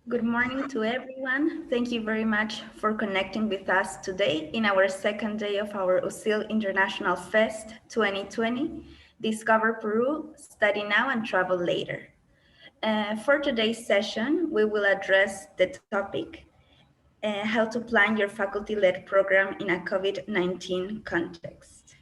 Good morning to everyone. Thank you very much for connecting with us today in our second day of our USIL International Fest 2020, Discover Peru, Study Now and Travel Later. For today's session, we will address the topic, how to plan your faculty-led program in a COVID-19 context.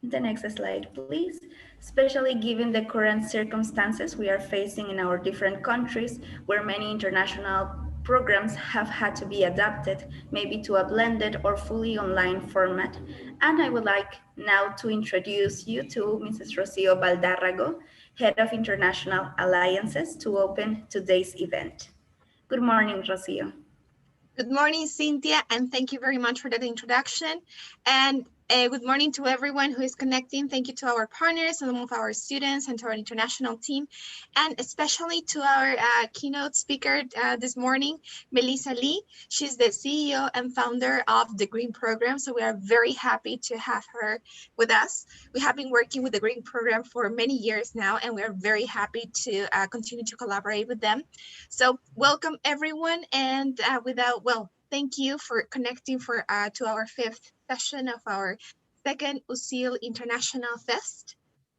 The next slide, please. Especially given the current circumstances we are facing in our different countries, where many international programs have had to be adapted, maybe to a blended or fully online format. And I would like now to introduce you to Mrs. Rocio Valdarrago, Head of International Alliances, to open today's event. Good morning, Rocio. Good morning, Cynthia, and thank you very much for that introduction. And good morning to everyone who is connecting. Thank you to our partners, some of our students, and to our international team, and especially to our keynote speaker this morning, Melissa Lee. She's the CEO and founder of the Green Program, so we are very happy to have her with us. We have been working with the Green Program for many years now, and we are very happy to continue to collaborate with them. So welcome everyone, and thank you for connecting to our fifth session of our second USIL International Fest.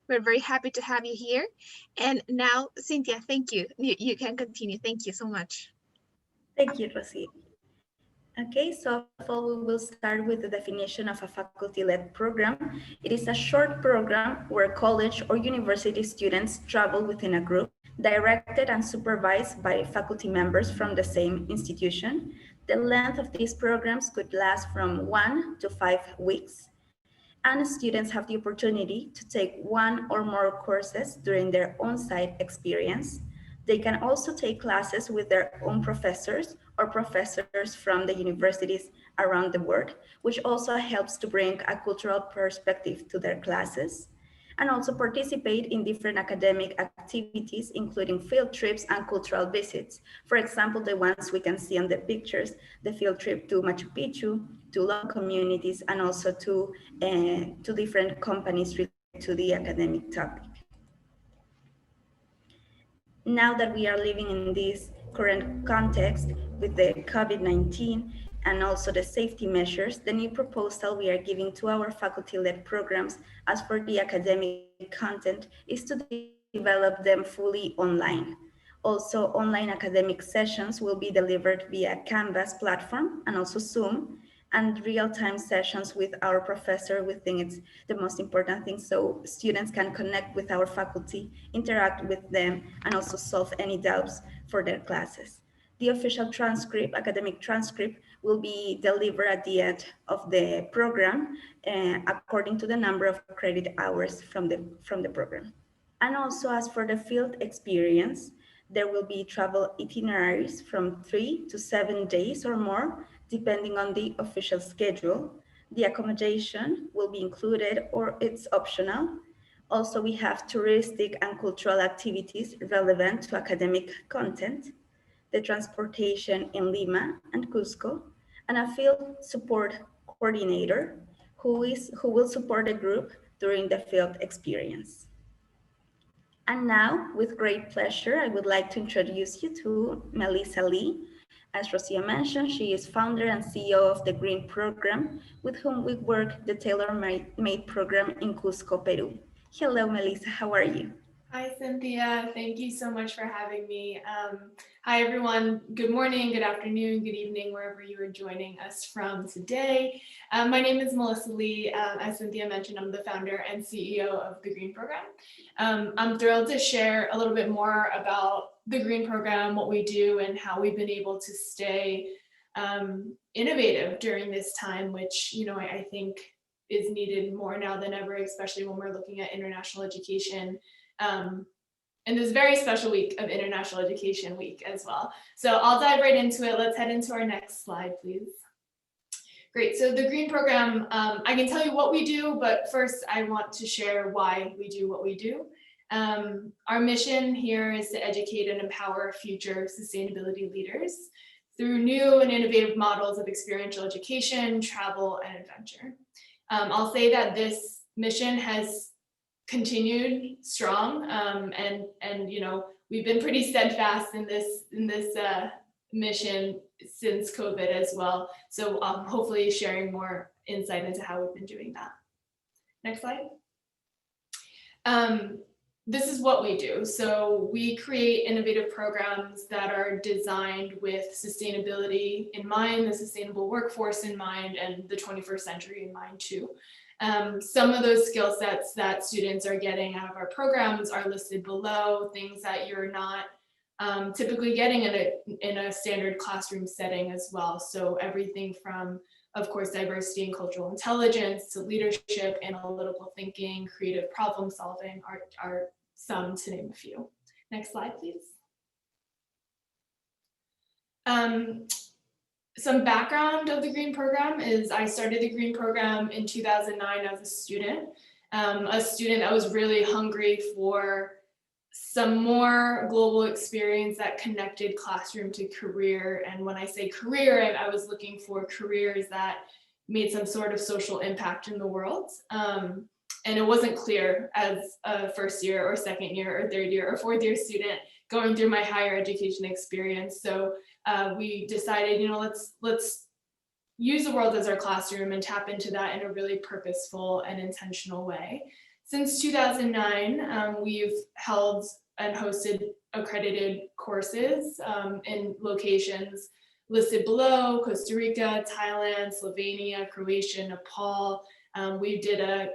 We're very happy to have you here. And now, Cynthia, thank you. You can continue. Thank you so much. Thank you, Rocio. Okay, so we will start with the definition of a faculty-led program. It is a short program where college or university students travel within a group, directed and supervised by faculty members from the same institution. The length of these programs could last from 1 to 5 weeks, and students have the opportunity to take one or more courses during their on-site experience. They can also take classes with their own professors or professors from the universities around the world, which also helps to bring a cultural perspective to their classes, and also participate in different academic activities, including field trips and cultural visits. For example, the ones we can see on the pictures, the field trip to Machu Picchu, to local communities, and also to different companies related to the academic topic. Now that we are living in this current context with the COVID-19 and also the safety measures, the new proposal we are giving to our faculty-led programs as for the academic content is to develop them fully online. Also, online academic sessions will be delivered via Canvas platform and also Zoom, and real-time sessions with our professor. We think it's the most important thing, so students can connect with our faculty, interact with them, and also solve any doubts for their classes. The official transcript, academic transcript, will be delivered at the end of the program according to the number of credit hours from the program. And also, as for the field experience, there will be travel itineraries from 3 to 7 days or more, depending on the official schedule. The accommodation will be included or it's optional. Also, we have touristic and cultural activities relevant to academic content, the transportation in Lima and Cusco, and a field support coordinator who will support the group during the field experience. And now, with great pleasure, I would like to introduce you to Melissa Lee. As Rocio mentioned, she is founder and CEO of the Green Program, with whom we work the tailor-made program in Cusco, Peru. Hello, Melissa, how are you? Hi, Cynthia. Thank you so much for having me. Hi, everyone. Good morning, good afternoon, good evening, wherever you are joining us from today. My name is Melissa Lee. As Cynthia mentioned, I'm the founder and CEO of the Green Program. I'm thrilled to share a little bit more about the Green Program, what we do, and how we've been able to stay innovative during this time, which I think is needed more now than ever, especially when we're looking at international education. And this very special week of International Education Week as well. So I'll dive right into it. Let's head into our next slide, please. Great, so the Green Program, I can tell you what we do, but first I want to share why we do what we do. Our mission here is to educate and empower future sustainability leaders through new and innovative models of experiential education, travel, and adventure. I'll say that this mission has continued strong, and you know, we've been pretty steadfast in this mission since COVID as well. So hopefully sharing more insight into how we've been doing that. Next slide. This is what we do. So we create innovative programs that are designed with sustainability in mind, the sustainable workforce in mind, and the 21st century in mind too. Some of those skill sets that students are getting out of our programs are listed below, things that you're not typically getting in a standard classroom setting as well. So everything from, of course, diversity and cultural intelligence to leadership, analytical thinking, creative problem solving are some, to name a few. Next slide, please. Some background of the Green Program is I started the Green Program in 2009 as a student that was really hungry for some more global experience that connected classroom to career. And when I say career, I was looking for careers that made some sort of social impact in the world. And it wasn't clear as a first year or second year or third year or fourth year student going through my higher education experience. So we decided, you know, let's use the world as our classroom and tap into that in a really purposeful and intentional way. Since 2009, we've held and hosted accredited courses in locations listed below: Costa Rica, Thailand, Slovenia, Croatia, Nepal. We did a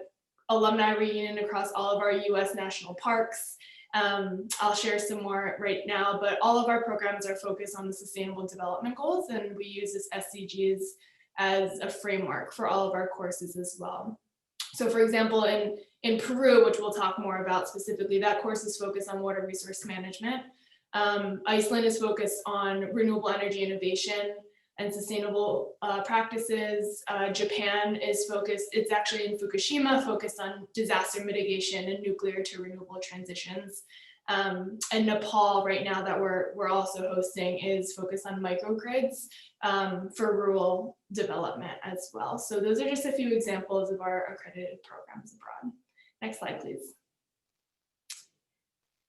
alumni reunion across all of our US national parks. I'll share some more right now, but all of our programs are focused on the Sustainable Development Goals, and we use this SDGs as a framework for all of our courses as well. So for example, in Peru, which we'll talk more about specifically, that course is focused on water resource management. Iceland is focused on renewable energy innovation and sustainable practices. Japan is focused, it's actually in Fukushima, focused on disaster mitigation and nuclear to renewable transitions. And Nepal right now that we're also hosting is focused on microgrids for rural development as well. So those are just a few examples of our accredited programs abroad. Next slide, please.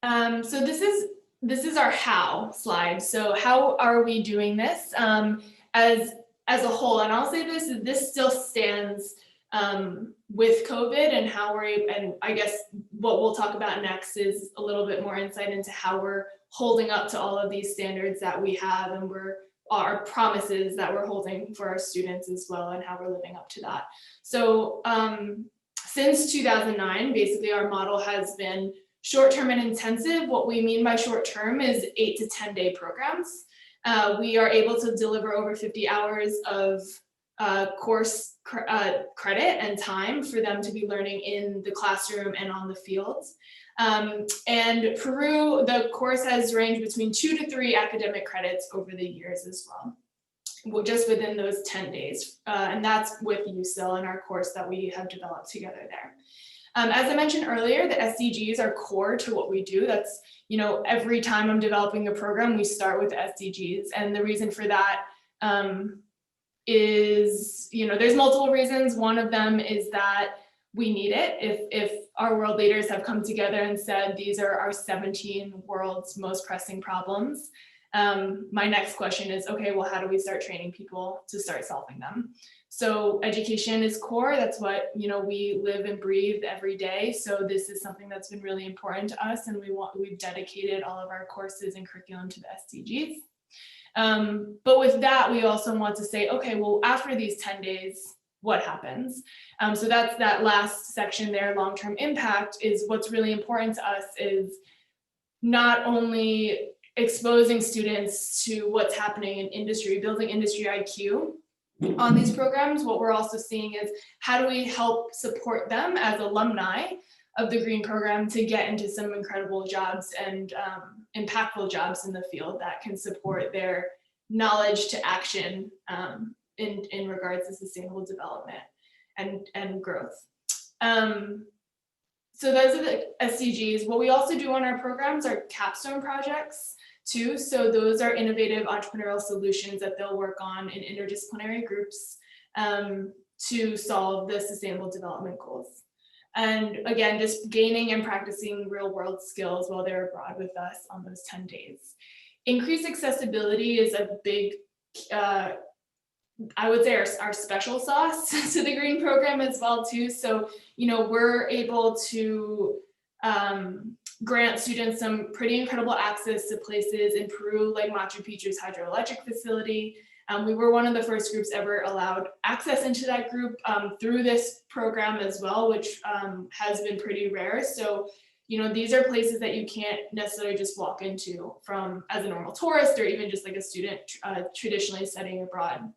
So this is our how slide. So how are we doing this as a whole? And I'll say this still stands with COVID and how and I guess what we'll talk about next is a little bit more insight into how we're holding up to all of these standards that we have, and our promises that we're holding for our students as well, and how we're living up to that. So since 2009, basically our model has been short-term and intensive. What we mean by short-term is 8 to 10-day programs. We are able to deliver over 50 hours of course credit and time for them to be learning in the classroom and on the field. And Peru, the course has ranged between 2 to 3 academic credits over the years as well, just within those 10 days. And that's with USIL and our course that we have developed together there. As I mentioned earlier, the SDGs are core to what we do. That's, you know, every time I'm developing a program, we start with SDGs. And the reason for that is, you know, there's multiple reasons. One of them is that we need it. If our world leaders have come together and said, these are our 17 world's most pressing problems, my next question is, okay, well, how do we start training people to start solving them? So education is core. That's what, you know, we live and breathe every day. So this is something that's been really important to us, and we've dedicated all of our courses and curriculum to the SDGs. But with that, we also want to say, okay, well, after these 10 days, what happens? So that's that last section there, long-term impact, is what's really important to us is not only exposing students to what's happening in industry, building industry IQ on these programs. What we're also seeing is how do we help support them as alumni of the Green Program to get into some incredible jobs and impactful jobs in the field that can support their knowledge to action in regards to sustainable development and growth. So those are the SDGs. What we also do on our programs are capstone projects too. So those are innovative entrepreneurial solutions that they'll work on in interdisciplinary groups to solve the sustainable development goals. And again, just gaining and practicing real world skills while they're abroad with us on those 10 days. Increased accessibility is a big, I would say our special sauce to the green program as well too. So, we're able to grant students some pretty incredible access to places in Peru, like Machu Picchu's hydroelectric facility. We were one of the first groups ever allowed access into that group through this program as well, which has been pretty rare. So, these are places that you can't necessarily just walk into as a normal tourist or even just like a student traditionally studying abroad.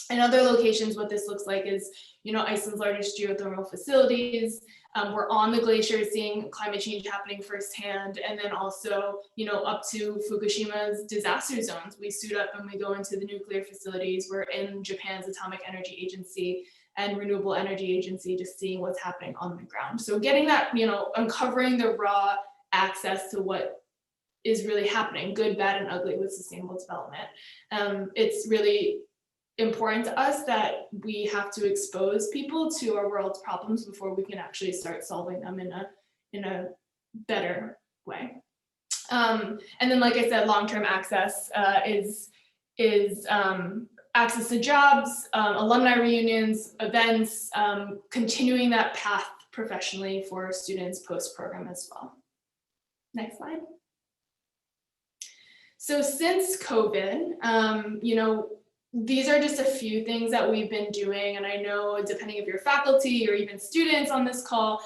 In other locations, what this looks like is, Iceland's largest geothermal facilities. We're on the glacier seeing climate change happening firsthand, and then also, up to Fukushima's disaster zones. We suit up and we go into the nuclear facilities. We're in Japan's Atomic Energy Agency and Renewable Energy Agency, just seeing what's happening on the ground. So getting that, uncovering the raw access to what is really happening, good, bad, and ugly with sustainable development. It's really important to us that we have to expose people to our world's problems before we can actually start solving them in a better way. And then, like I said, long-term access is access to jobs, alumni reunions, events, continuing that path professionally for students post-program as well. Next slide. So since COVID, these are just a few things that we've been doing, and I know depending if you're faculty or even students on this call,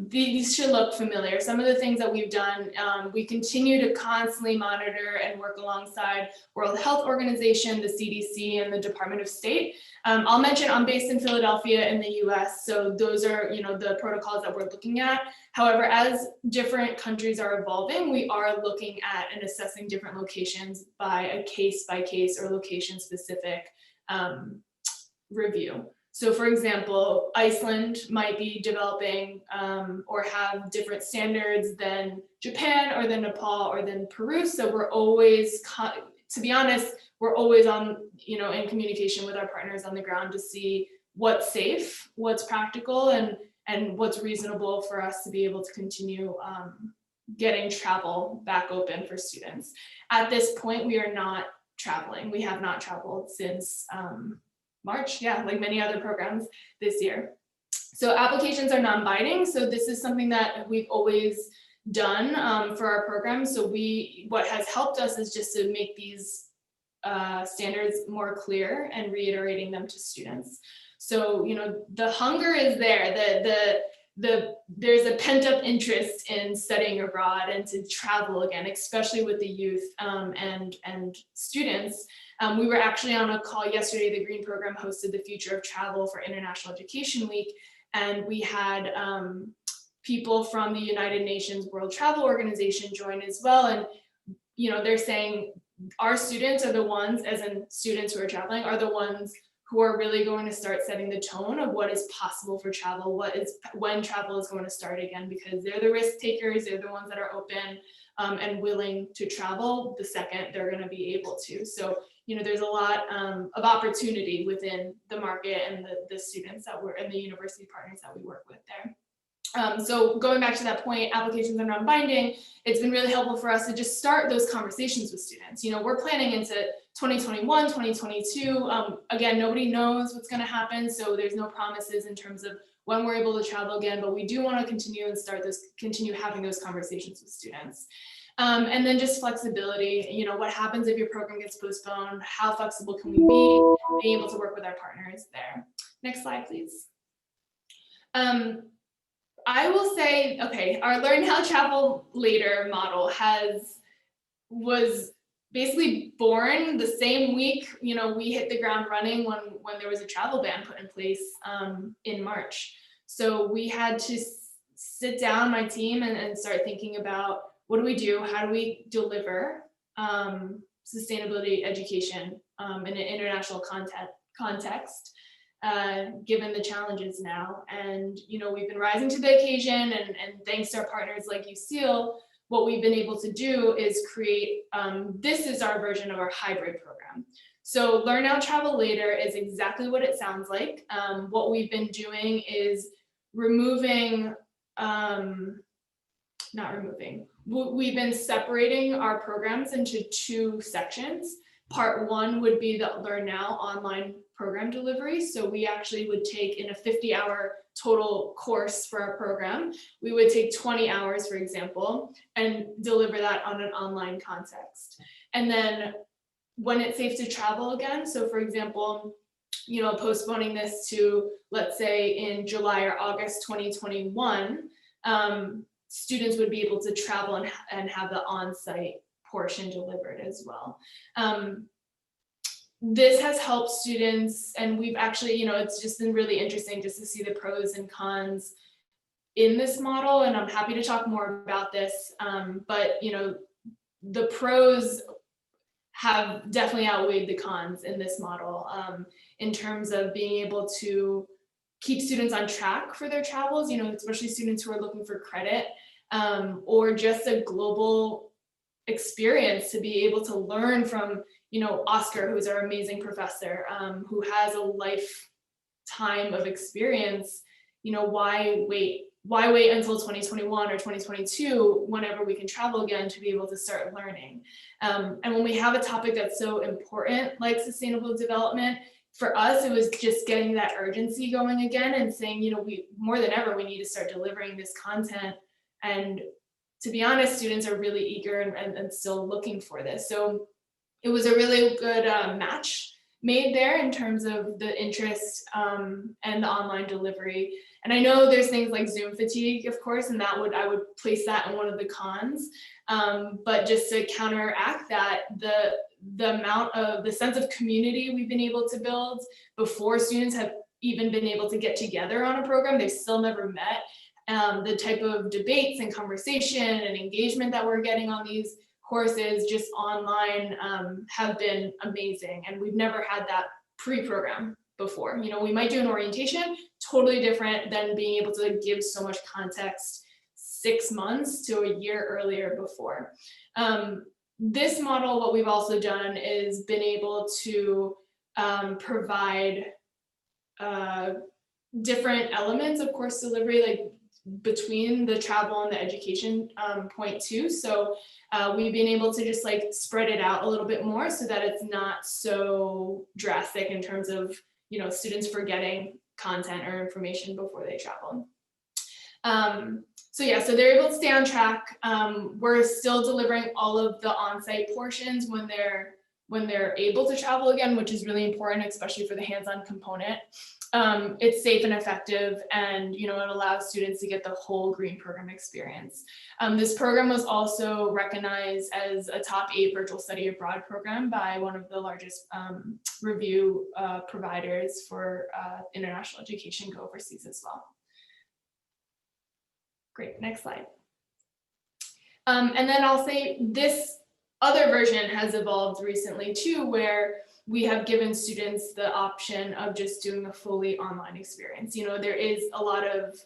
these should look familiar. Some of the things that we've done, we continue to constantly monitor and work alongside World Health Organization, the CDC, and the Department of State. I'll mention I'm based in Philadelphia in the US, so those are the protocols that we're looking at. However, as different countries are evolving, we are looking at and assessing different locations by a case-by-case or location-specific review. So for example, Iceland might be developing or have different standards than Japan or than Nepal or than Peru. So we're always, to be honest, we're always on, in communication with our partners on the ground to see what's safe, what's practical, and what's reasonable for us to be able to continue getting travel back open for students. At this point, we are not traveling. We have not traveled since March, like many other programs this year. So applications are non-binding. So this is something that we've always done for our program. So what has helped us is just to make these standards more clear and reiterating them to students. So, the hunger is there, there's a pent-up interest in studying abroad and to travel again, especially with the youth and students. We were actually on a call yesterday. The Green Program hosted the Future of Travel for International Education Week, and we had people from the United Nations World Travel Organization join as well. And they're saying our students are the ones, as in students who are traveling, are the ones who are really going to start setting the tone of what is possible for travel, when travel is going to start again, because they're the risk takers, they're the ones that are open and willing to travel the second they're going to be able to. So, there's a lot of opportunity within the market and the students that we're and the university partners that we work with there. So going back to that point, applications are non-binding. It's been really helpful for us to just start those conversations with students. We're planning into 2021, 2022. Again, nobody knows what's going to happen, so there's no promises in terms of when we're able to travel again, but we do want to continue having those conversations with students. And then just flexibility, what happens if your program gets postponed? How flexible can we be? Being able to work with our partners there. Next slide, please. I will say, okay, our Learn How Travel Later model was basically born the same week, we hit the ground running when there was a travel ban put in place in March. So we had to sit down, my team, and start thinking about what do we do? How do we deliver sustainability education in an international context? Given the challenges now. And, we've been rising to the occasion, and thanks to our partners like USIL, what we've been able to do is create, this is our version of our hybrid program. So Learn Now, Travel Later is exactly what it sounds like. What we've been doing is we've been separating our programs into two sections. Part one would be the Learn Now online program delivery. So we actually would take, in a 50-hour total course for our program, we would take 20 hours, for example, and deliver that on an online context. And then when it's safe to travel again, so for example, postponing this to, let's say, in July or August 2021, students would be able to travel and have the on-site portion delivered as well. This has helped students, and we've actually, it's just been really interesting just to see the pros and cons in this model, and I'm happy to talk more about this, but the pros have definitely outweighed the cons in this model, in terms of being able to keep students on track for their travels, especially students who are looking for credit, or just a global experience to be able to learn from, Oscar, who's our amazing professor, who has a lifetime of experience. Why wait until 2021 or 2022 whenever we can travel again to be able to start learning? And when we have a topic that's so important like sustainable development, for us, it was just getting that urgency going again and saying, we more than ever, we need to start delivering this content. And to be honest, students are really eager and still looking for this. So it was a really good match made there in terms of the interest and the online delivery. And I know there's things like Zoom fatigue, of course, and I would place that in one of the cons. But just to counteract that, the sense of community we've been able to build before students have even been able to get together on a program, they've still never met. The type of debates and conversation and engagement that we're getting on these courses just online have been amazing. And we've never had that pre-program before. We might do an orientation, totally different than being able to give so much context 6 months to a year earlier before. This model, what we've also done is been able to provide different elements of course delivery, like between the travel and the education point too. So we've been able to just like spread it out a little bit more so that it's not so drastic in terms of, students forgetting content or information before they travel. So they're able to stay on track. We're still delivering all of the on-site portions when they're able to travel again, which is really important, especially for the hands-on component. It's safe and effective, and it allows students to get the whole green program experience. This program was also recognized as a top 8 virtual study abroad program by one of the largest review providers for international education go overseas as well. Great, next slide. And then I'll say this other version has evolved recently too, where we have given students the option of just doing a fully online experience. There is a lot of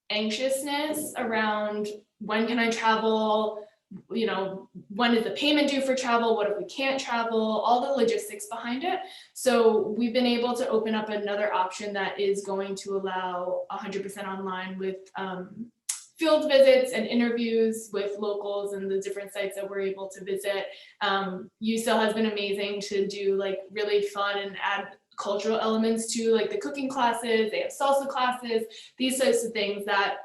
anxiousness around when can I travel, when is the payment due for travel, what if we can't travel, all the logistics behind it. So we've been able to open up another option that is going to allow 100% online with field visits and interviews with locals and the different sites that we're able to visit. USIL has been amazing to do like really fun and add cultural elements to, like the cooking classes, they have salsa classes, these types of things that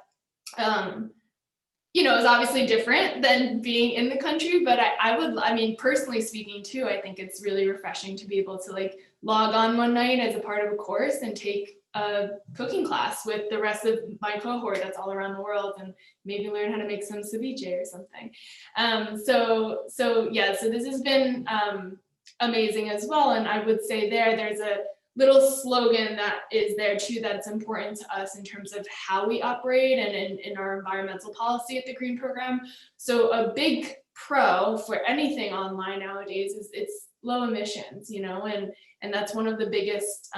is obviously different than being in the country, but I mean, personally speaking too, I think it's really refreshing to be able to like log on one night as a part of a course and take a cooking class with the rest of my cohort that's all around the world and maybe learn how to make some ceviche or something. So this has been amazing as well. And I would say there's a little slogan that is there too that's important to us in terms of how we operate and in our environmental policy at the Green Program. So a big pro for anything online nowadays is it's low emissions, and that's one of the biggest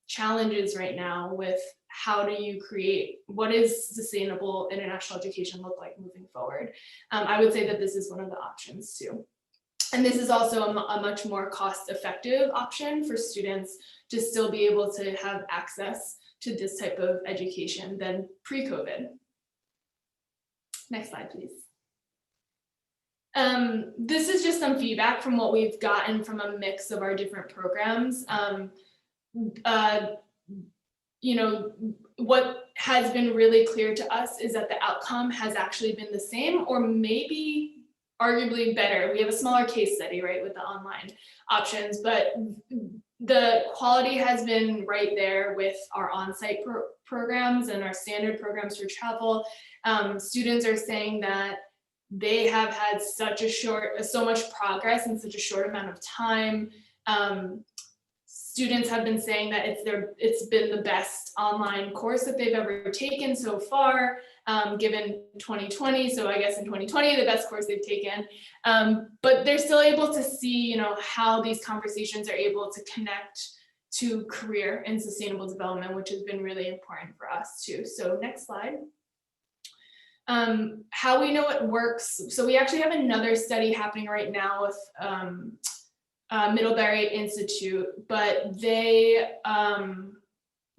challenges right now with how do you create, what is sustainable international education look like moving forward? I would say that this is one of the options too. And this is also a much more cost-effective option for students to still be able to have access to this type of education than pre-COVID. Next slide, please. This is just some feedback from what we've gotten from a mix of our different programs. You know, what has been really clear to us is that the outcome has actually been the same, or maybe arguably better. We have a smaller case study, right, with the online options, but the quality has been right there with our on-site programs and our standard programs for travel. Students are saying that they have had so much progress in such a short amount of time. Students have been saying that it's been the best online course that they've ever taken so far, given 2020. So I guess in 2020, the best course they've taken. But they're still able to see, you know, how these conversations are able to connect to career and sustainable development, which has been really important for us too. So next slide. How we know it works. So we actually have another study happening right now with Middlebury Institute, but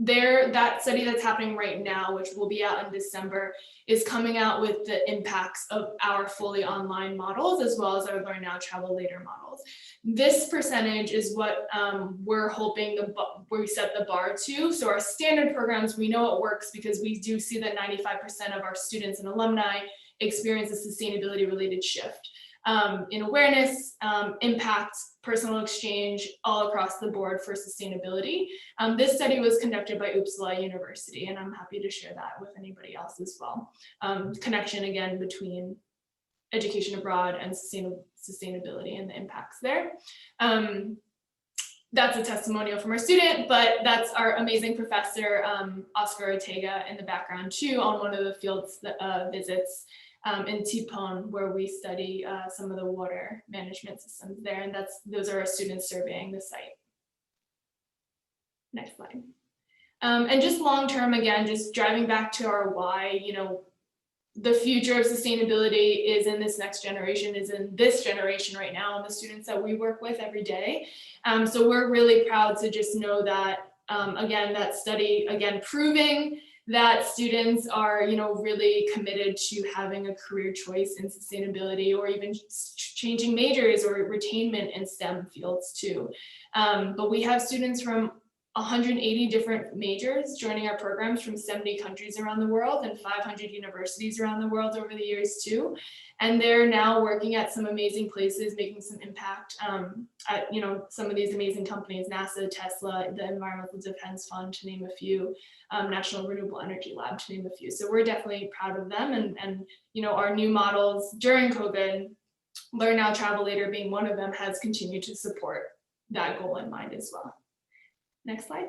that study that's happening right now, which will be out in December, is coming out with the impacts of our fully online models as well as our Learn Now, Travel Later models. This percentage is what we're hoping we set the bar to. So our standard programs, we know it works because we do see that 95% of our students and alumni experience a sustainability related shift in awareness, impact, personal exchange, all across the board for sustainability. This study was conducted by USIL University, and I'm happy to share that with anybody else as well. Connection again between education abroad and sustainability and the impacts there. That's a testimonial from our student, but that's our amazing professor, Oscar Ortega, in the background too, on one of the field visits in Tipon, where we study some of the water management systems there, and those are our students surveying the site. Next slide. And just long-term, again, just driving back to our why, you know, the future of sustainability is in this next generation, is in this generation right now, and the students that we work with every day. So we're really proud to just know that, again, that study, again, proving that students are, you know, really committed to having a career choice in sustainability, or even changing majors or retainment in STEM fields too. But we have students from 180 different majors joining our programs from 70 countries around the world and 500 universities around the world over the years too. And they're now working at some amazing places, making some impact at, you know, some of these amazing companies, NASA, Tesla, the Environmental Defense Fund, to name a few, National Renewable Energy Lab, to name a few. So we're definitely proud of them. And you know, our new models during COVID, Learn Now, Travel Later being one of them, has continued to support that goal in mind as well. Next slide.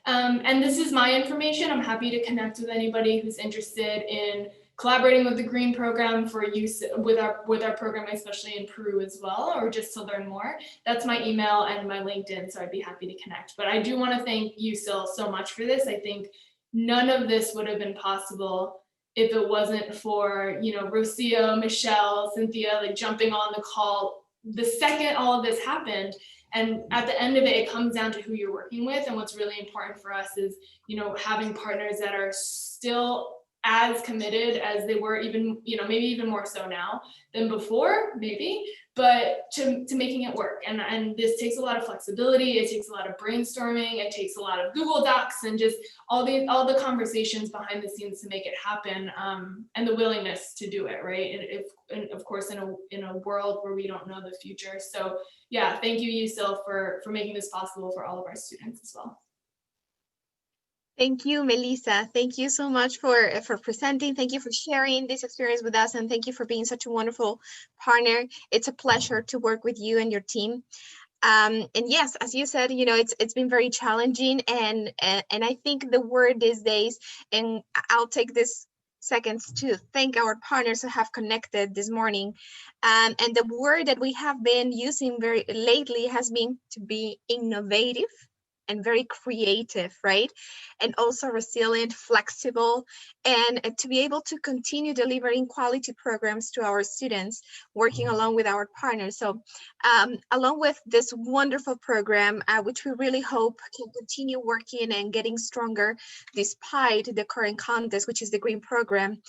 And this is my information. I'm happy to connect with anybody who's interested in collaborating with the Green Program for use with our program, especially in Peru as well, or just to learn more. That's my email and my LinkedIn, so I'd be happy to connect. But I do want to thank USIL so much for this. I think none of this would have been possible if it wasn't for, you know, Rocio, Michelle, Cynthia, like jumping on the call the second all of this happened. And at the end of it, it comes down to who you're working with. And what's really important for us is, you know, having partners that are still as committed as they were, even, you know, maybe even more so now than before, maybe, but to making it work. And this takes a lot of flexibility. It takes a lot of brainstorming. It takes a lot of Google Docs and just all the conversations behind the scenes to make it happen, and the willingness to do it, right? And of course, in a world where we don't know the future. So yeah, thank you, USIL, for making this possible for all of our students as well. Thank you, Melissa. Thank you so much for presenting. Thank you for sharing this experience with us, and thank you for being such a wonderful partner. It's a pleasure to work with you and your team. And yes, as you said, you know, it's been very challenging, and I think the word these days, and I'll take this seconds to thank our partners who have connected this morning. And the word that we have been using very lately has been to be innovative and very creative, right? And also resilient, flexible, and to be able to continue delivering quality programs to our students, working along with our partners. So along with this wonderful program, which we really hope can continue working and getting stronger despite the current context, which is the Green Program,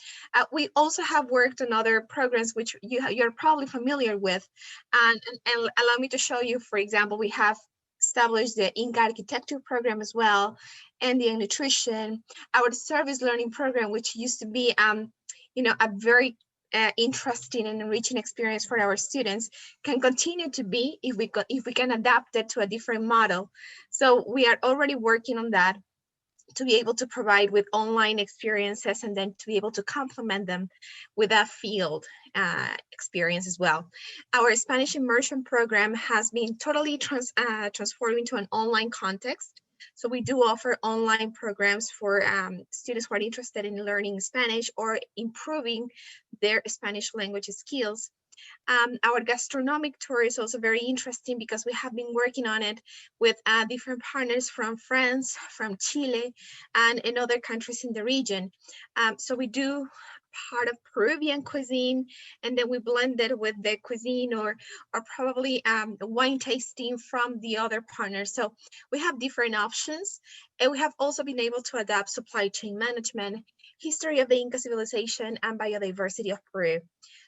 we also have worked on other programs which you're probably familiar with. And allow me to show you, for example, we have established the Inca Architecture program as well, and the nutrition, our service learning program, which used to be, a very interesting and enriching experience for our students, can continue to be if we can adapt it to a different model. So we are already working on that, to be able to provide with online experiences and then to be able to complement them with a field experience as well. Our Spanish immersion program has been totally transformed into an online context. So we do offer online programs for students who are interested in learning Spanish or improving their Spanish language skills. Our gastronomic tour is also very interesting because we have been working on it with different partners from France, from Chile, and in other countries in the region. So we do part of Peruvian cuisine, and then we blend it with the cuisine or probably wine tasting from the other partners. So we have different options, and we have also been able to adapt supply chain management, history of the Inca civilization, and biodiversity of Peru.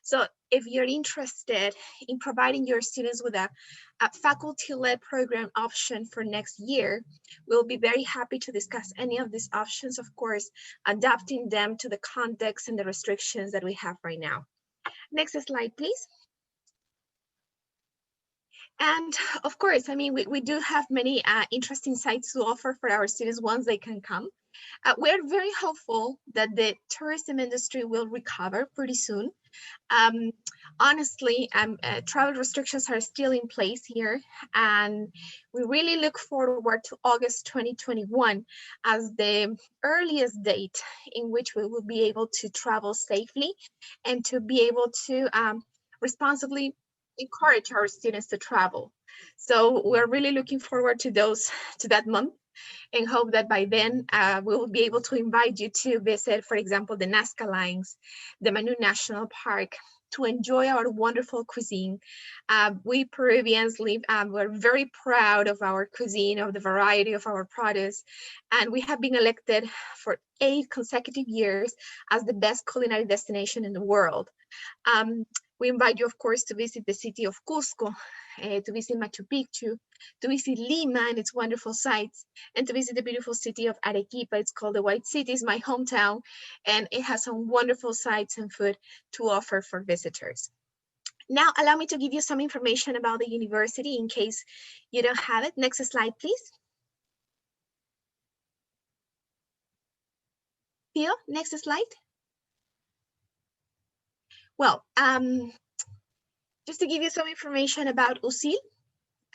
So if you're interested in providing your students with a faculty-led program option for next year, we'll be very happy to discuss any of these options, of course, adapting them to the context and the restrictions that we have right now. Next slide, please. And of course, I mean, we do have many interesting sites to offer for our students once they can come. We're very hopeful that the tourism industry will recover pretty soon. Honestly, travel restrictions are still in place here, and we really look forward to August 2021 as the earliest date in which we will be able to travel safely and to be able to responsibly encourage our students to travel. So we're really looking forward to that month, and hope that by then we will be able to invite you to visit, for example, the Nazca Lines, the Manu National Park, to enjoy our wonderful cuisine. We Peruvians we're very proud of our cuisine, of the variety of our produce, and we have been elected for 8 consecutive years as the best culinary destination in the world. We invite you, of course, to visit the city of Cusco, to visit Machu Picchu, to visit Lima and its wonderful sites, and to visit the beautiful city of Arequipa. It's called the White City, it's my hometown, and it has some wonderful sites and food to offer for visitors. Now, allow me to give you some information about the university in case you don't have it. Next slide, please. Theo, next slide. Well, just to give you some information about USIL.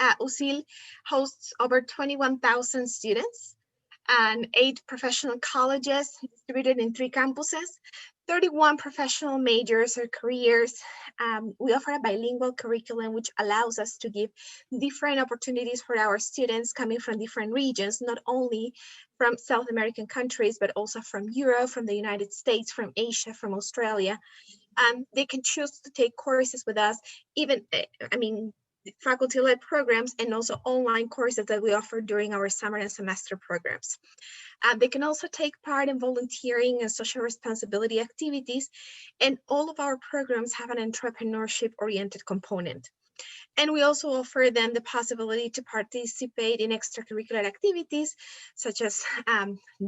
USIL hosts over 21,000 students and 8 professional colleges distributed in 3 campuses, 31 professional majors or careers. We offer a bilingual curriculum which allows us to give different opportunities for our students coming from different regions, not only from South American countries, but also from Europe, from the United States, from Asia, from Australia. They can choose to take courses with us, even, faculty-led programs, and also online courses that we offer during our summer and semester programs. They can also take part in volunteering and social responsibility activities, and all of our programs have an entrepreneurship-oriented component. And we also offer them the possibility to participate in extracurricular activities such as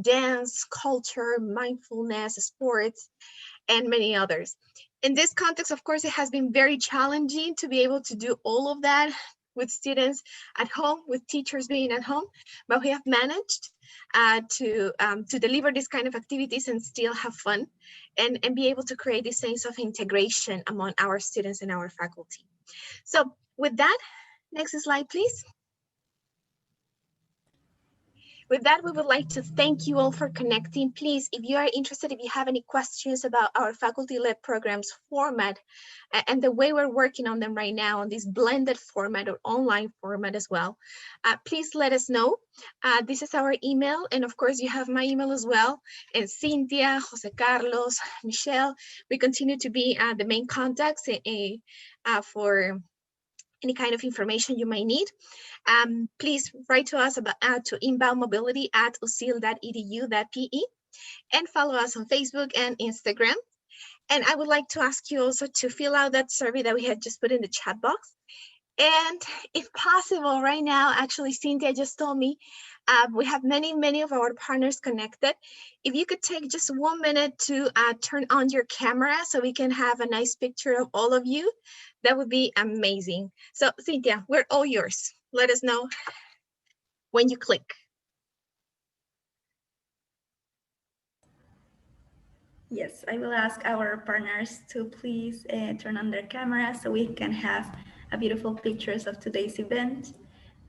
dance, culture, mindfulness, sports, and many others. In this context, of course, it has been very challenging to be able to do all of that with students at home, with teachers being at home, but we have managed to deliver this kind of activities and still have fun and be able to create this sense of integration among our students and our faculty. So with that, next slide, please. With that, we would like to thank you all for connecting. Please, if you are interested, if you have any questions about our faculty-led programs format and the way we're working on them right now on this blended format or online format as well, please let us know. This is our email. And of course, you have my email as well. And Cynthia, Jose Carlos, Michelle, we continue to be the main contacts for any kind of information you might need. Please write to us to inboundmobility@usil.edu.pe and follow us on Facebook and Instagram. And I would like to ask you also to fill out that survey that we had just put in the chat box. And if possible, right now, actually, Cynthia just told me, we have many of our partners connected. If you could take just 1 minute to turn on your camera so we can have a nice picture of all of you, that would be amazing. So Cynthia, we're all yours. Let us know when you click. Yes, I will ask our partners to please turn on their camera so we can have a beautiful pictures of today's event.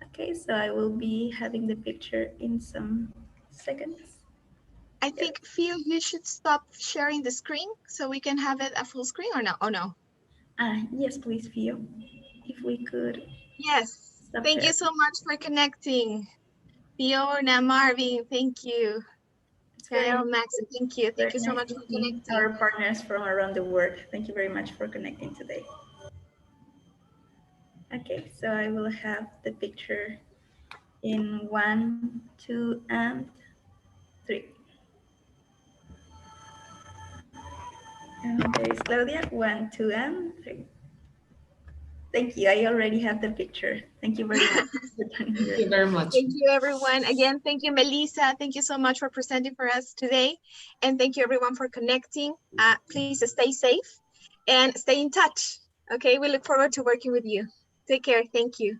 Okay, so I will be having the picture in some seconds. I think, Phil, you should stop sharing the screen so we can have it a full screen or no? Oh, no. Yes, please, Fio, if we could. Yes, thank you so much for connecting. Fiona, Marvin, thank you. Carol, Max, thank you. Thank you so much for connecting. Our partners from around the world, thank you very much for connecting today. Okay, so I will have the picture in 1, 2, and 3. And there is Claudia, 1, 2, and 3. Thank you. I already have the picture. Thank you very much. Thank you very much. Thank you, everyone. Again, thank you, Melissa. Thank you so much for presenting for us today. And thank you, everyone, for connecting. Please stay safe and stay in touch. Okay, we look forward to working with you. Take care. Thank you.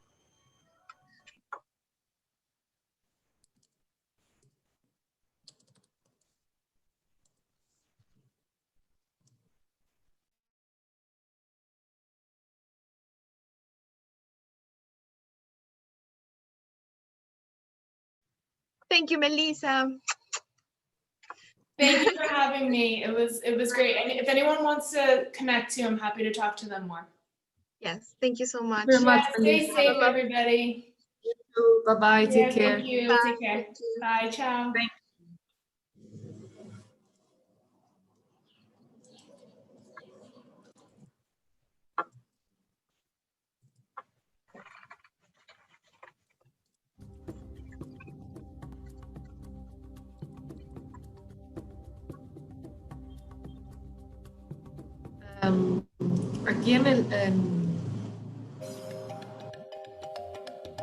Thank you, Melissa. Thank you for having me. It was great. And if anyone wants to connect to, I'm happy to talk to them more. Yes, thank you so much. Very much. Stay safe, everybody. Bye-bye. Take care. Thank you. Bye. Take care. Bye. Ciao. Aquí en